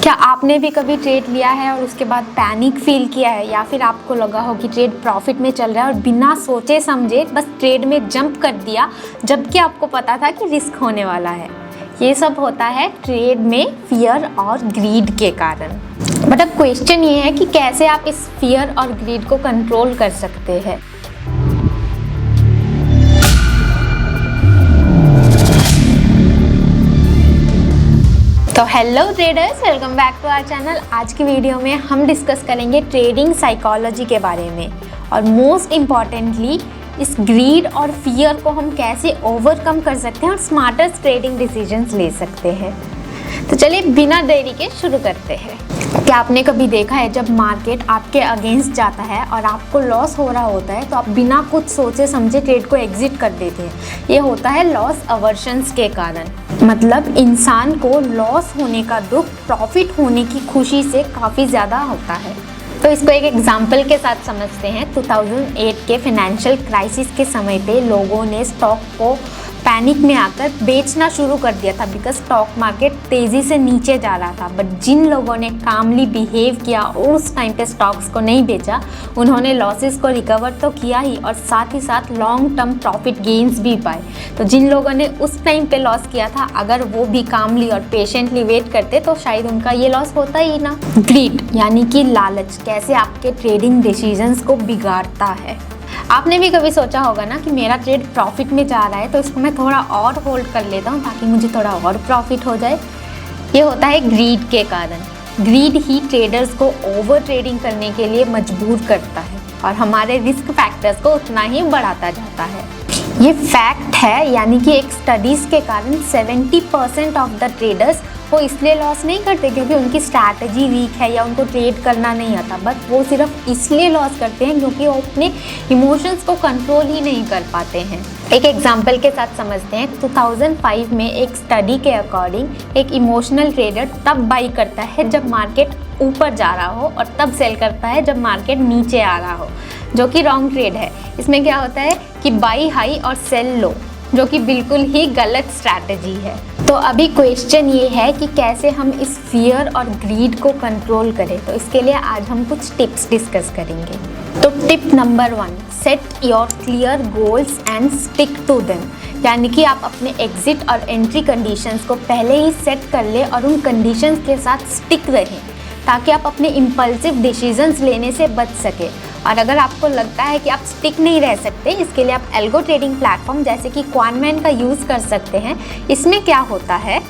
क्या आपने भी कभी ट्रेड लिया है और उसके बाद पैनिक फील किया है, या फिर आपको लगा हो कि ट्रेड प्रॉफिट में चल रहा है और बिना सोचे समझे बस ट्रेड में जंप कर दिया जबकि आपको पता था कि रिस्क होने वाला है। ये सब होता है ट्रेड में फियर और ग्रीड के कारण। बट अब क्वेश्चन ये है कि कैसे आप इस फियर और ग्रीड को कंट्रोल कर सकते हैं। तो hello traders, welcome back to our channel. आज की वीडियो में हम डिस्कस करेंगे ट्रेडिंग साइकोलॉजी के बारे में और मोस्ट इम्पॉर्टेंटली इस ग्रीड और फियर को हम कैसे ओवरकम कर सकते हैं और स्मार्टेस्ट ट्रेडिंग डिसीजंस ले सकते हैं। तो चलिए बिना देरी के शुरू करते हैं। क्या आपने कभी देखा है जब मार्केट आपके अगेंस्ट जाता है और आपको लॉस हो रहा होता है तो आप बिना कुछ सोचे समझे ट्रेड को एग्जिट कर देते हैं। ये होता है लॉस अवर्शंस के कारण। मतलब इंसान को लॉस होने का दुख प्रॉफिट होने की खुशी से काफ़ी ज़्यादा होता है। तो इसको एक एग्जाम्पल के साथ समझते हैं। 2008 के फाइनेंशियल क्राइसिस के समय पे लोगों ने स्टॉक को पैनिक में आकर बेचना शुरू कर दिया था बिकॉज स्टॉक मार्केट तेज़ी से नीचे जा रहा था। बट जिन लोगों ने कामली बिहेव किया और उस टाइम पे स्टॉक्स को नहीं बेचा, उन्होंने लॉसेस को रिकवर तो किया ही और साथ ही साथ लॉन्ग टर्म प्रॉफिट गेन्स भी पाए। तो जिन लोगों ने उस टाइम पे लॉस किया था, अगर वो भी कामली और पेशेंटली वेट करते तो शायद उनका ये लॉस होता ही ना। ग्रीड यानी कि लालच कैसे आपके ट्रेडिंग डिसीजंस को बिगाड़ता है। आपने भी कभी सोचा होगा ना कि मेरा ट्रेड प्रॉफिट में जा रहा है तो इसको मैं थोड़ा और होल्ड कर लेता हूँ ताकि मुझे थोड़ा और प्रॉफिट हो जाए। ये होता है ग्रीड के कारण। ग्रीड ही ट्रेडर्स को ओवर ट्रेडिंग करने के लिए मजबूर करता है और हमारे रिस्क फैक्टर्स को उतना ही बढ़ाता जाता है। ये फैक्ट है, यानी कि एक स्टडीज़ के कारण 70% ऑफ द ट्रेडर्स वो इसलिए लॉस नहीं करते क्योंकि उनकी स्ट्रैटेजी वीक है या उनको ट्रेड करना नहीं आता, बट वो सिर्फ इसलिए लॉस करते हैं क्योंकि वो अपने इमोशंस को कंट्रोल ही नहीं कर पाते हैं। एक एग्जांपल के साथ समझते हैं। 2005 में एक स्टडी के अकॉर्डिंग एक इमोशनल ट्रेडर तब बाई करता है जब मार्केट ऊपर जा रहा हो और तब सेल करता है जब मार्केट नीचे आ रहा हो, जो कि रॉन्ग ट्रेड है। इसमें क्या होता है कि बाई हाई और सेल लो, जो कि बिल्कुल ही गलत स्ट्रैटेजी है। तो अभी क्वेश्चन ये है कि कैसे हम इस फियर और ग्रीड को कंट्रोल करें। तो इसके लिए आज हम कुछ टिप्स डिस्कस करेंगे। तो tip number 1, set your clear goals and stick to them. यानी कि आप अपने एग्जिट और एंट्री कंडीशंस को पहले ही सेट कर ले और उन कंडीशंस के साथ स्टिक रहें ताकि आप अपने इम्पल्सिव डिसीजंस लेने से बच सके। और अगर आपको लगता है कि आप स्टिक नहीं रह सकते, इसके लिए आप एल्गो ट्रेडिंग प्लेटफॉर्म जैसे कि क्वानमैन का यूज़ कर सकते हैं। इसमें क्या होता है,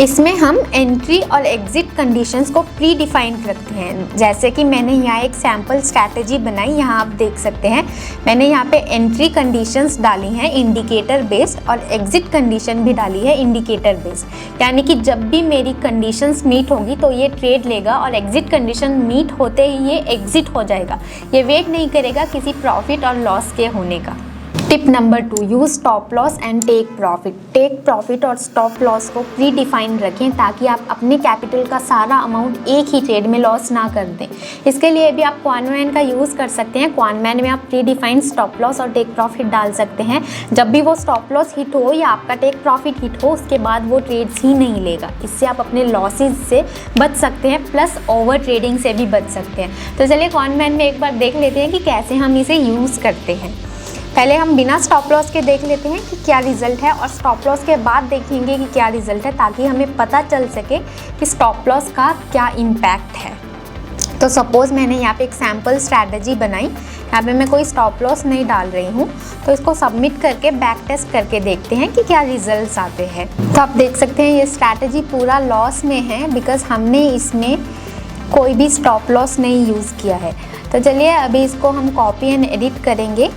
इसमें हम एंट्री और एग्जिट कंडीशंस को प्री डिफाइन रखते हैं। जैसे कि मैंने यहाँ एक सैम्पल स्ट्रैटेजी बनाई, यहाँ आप देख सकते हैं। मैंने यहाँ पे एंट्री कंडीशंस डाली हैं इंडिकेटर बेस्ड और एग्जिट कंडीशन भी डाली है इंडिकेटर बेस्ड। यानी कि जब भी मेरी कंडीशंस मीट होंगी तो ये ट्रेड लेगा और एग्जिट कंडीशन मीट होते ही ये एग्जिट हो जाएगा। ये वेट नहीं करेगा किसी प्रॉफिट और लॉस के होने का। Tip number 2, use stop loss and take profit. Take profit और स्टॉप लॉस को प्री डिफाइन रखें ताकि आप अपने कैपिटल का सारा अमाउंट एक ही ट्रेड में लॉस ना कर दें। इसके लिए भी आप क्वानमैन का यूज़ कर सकते हैं। क्वानमैन में आप प्री डिफाइन स्टॉप लॉस और टेक प्रॉफिट डाल सकते हैं। जब भी वो स्टॉप लॉस हिट हो या आपका टेक प्रॉफिट हिट हो, उसके बाद वो ट्रेड्स ही नहीं लेगा। इससे आप अपने लॉसेज से बच सकते हैं, प्लस ओवर ट्रेडिंग से भी बच सकते हैं। तो चलिए क्वानमैन में एक बार देख लेते हैं कि कैसे हम इसे यूज़ करते हैं। पहले हम बिना स्टॉप लॉस के देख लेते हैं कि क्या रिज़ल्ट है और स्टॉप लॉस के बाद देखेंगे कि क्या रिज़ल्ट है, ताकि हमें पता चल सके कि स्टॉप लॉस का क्या इम्पैक्ट है। तो सपोज़ मैंने यहाँ पे एक सैम्पल स्ट्रैटेजी बनाई। यहाँ पे मैं कोई स्टॉप लॉस नहीं डाल रही हूँ, तो इसको सबमिट करके बैक टेस्ट करके देखते हैं कि क्या रिजल्ट्स आते हैं। तो आप देख सकते हैं ये स्ट्रैटेजी पूरा लॉस में है बिकॉज हमने इसमें कोई भी स्टॉप लॉस नहीं यूज़ किया है। तो चलिए अभी इसको हम कॉपी एंड एडिट करेंगे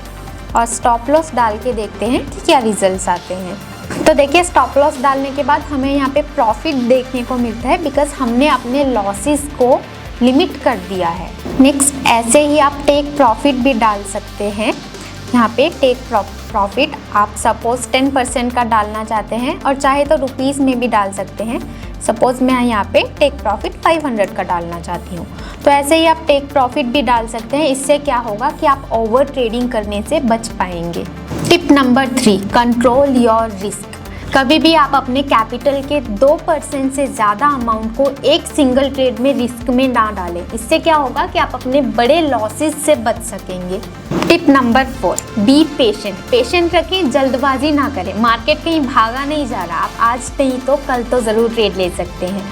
और स्टॉप लॉस डाल के देखते हैं कि क्या रिजल्ट्स आते हैं। तो देखिए स्टॉप लॉस डालने के बाद हमें यहाँ पे प्रॉफिट देखने को मिलता है बिकॉज हमने अपने लॉसेस को लिमिट कर दिया है। नेक्स्ट ऐसे ही आप टेक प्रॉफिट भी डाल सकते हैं। यहाँ पे टेक प्रॉफिट आप सपोज़ 10% का डालना चाहते हैं और चाहे तो रुपीज़ में भी डाल सकते हैं। सपोज़ मैं यहाँ पे टेक प्रॉफिट 500 का डालना चाहती हूँ, तो ऐसे ही आप टेक प्रॉफिट भी डाल सकते हैं। इससे क्या होगा कि आप ओवर ट्रेडिंग करने से बच पाएंगे। Tip number 3, control your risk. कभी भी आप अपने कैपिटल के 2% से ज़्यादा अमाउंट को एक सिंगल ट्रेड में रिस्क में ना डालें। इससे क्या होगा कि आप अपने बड़े लॉसेस से बच सकेंगे। Tip number 4, be patient. Patient रखें, जल्दबाजी ना करें। मार्केट कहीं भागा नहीं जा रहा, आप आज नहीं तो कल तो ज़रूर ट्रेड ले सकते हैं।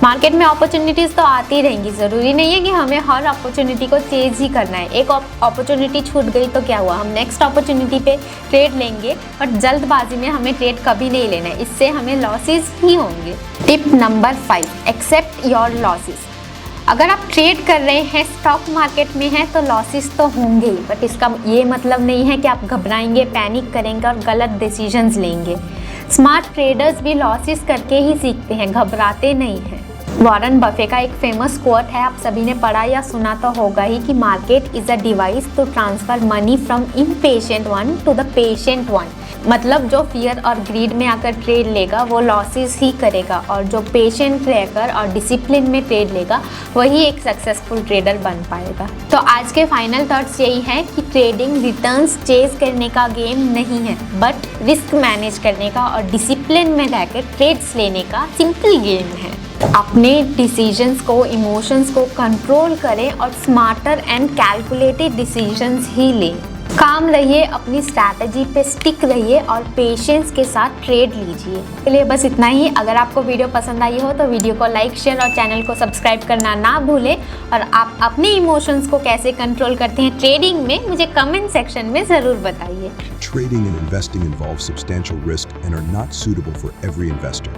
मार्केट में अपॉर्चुनिटीज़ तो आती रहेंगी, ज़रूरी नहीं है कि हमें हर अपॉर्चुनिटी को चेज ही करना है। एक अपॉर्चुनिटी छूट गई तो क्या हुआ, हम नेक्स्ट अपॉर्चुनिटी पे ट्रेड लेंगे, बट जल्दबाजी में हमें ट्रेड कभी नहीं लेना है, इससे हमें लॉसेस ही होंगे। Tip number 5, accept your losses. अगर आप ट्रेड कर रहे हैं, स्टॉक मार्केट में हैं, तो लॉसेस तो होंगे ही, बट इसका ये मतलब नहीं है कि आप घबराएंगे, पैनिक करेंगे और गलत डिसीजंस लेंगे। स्मार्ट ट्रेडर्स भी लॉसेस करके ही सीखते हैं, घबराते नहीं हैं। वॉरेन बफे का एक फेमस कोट है, आप सभी ने पढ़ा या सुना तो होगा ही, कि market is a device to transfer money from impatient one to the patient one. मतलब जो फियर और ग्रीड में आकर ट्रेड लेगा वो लॉसेस ही करेगा, और जो पेशेंट रहकर और डिसिप्लिन में ट्रेड लेगा वही एक सक्सेसफुल ट्रेडर बन पाएगा। तो आज के फाइनल थॉट्स यही है कि ट्रेडिंग रिटर्न्स चेज करने का गेम नहीं है, बट रिस्क मैनेज करने का और डिसिप्लिन में रहकर ट्रेड्स लेने का सिंपल गेम है। अपने डिसीजंस को, इमोशंस को कंट्रोल करें और स्मार्टर एंड कैलकुलेटेड डिसीजंस ही लें। काम रहिए, अपनी स्ट्रैटेजी पे स्टिक रहिए और पेशेंस के साथ ट्रेड लीजिए। चलिए बस इतना ही। अगर आपको वीडियो पसंद आई हो तो वीडियो को लाइक, शेयर और चैनल को सब्सक्राइब करना ना भूलें। और आप अपने इमोशंस को कैसे कंट्रोल करते हैं ट्रेडिंग में, मुझे कमेंट सेक्शन में ज़रूर बताइए। Trading and investing involve substantial risk and are not suitable for every investor.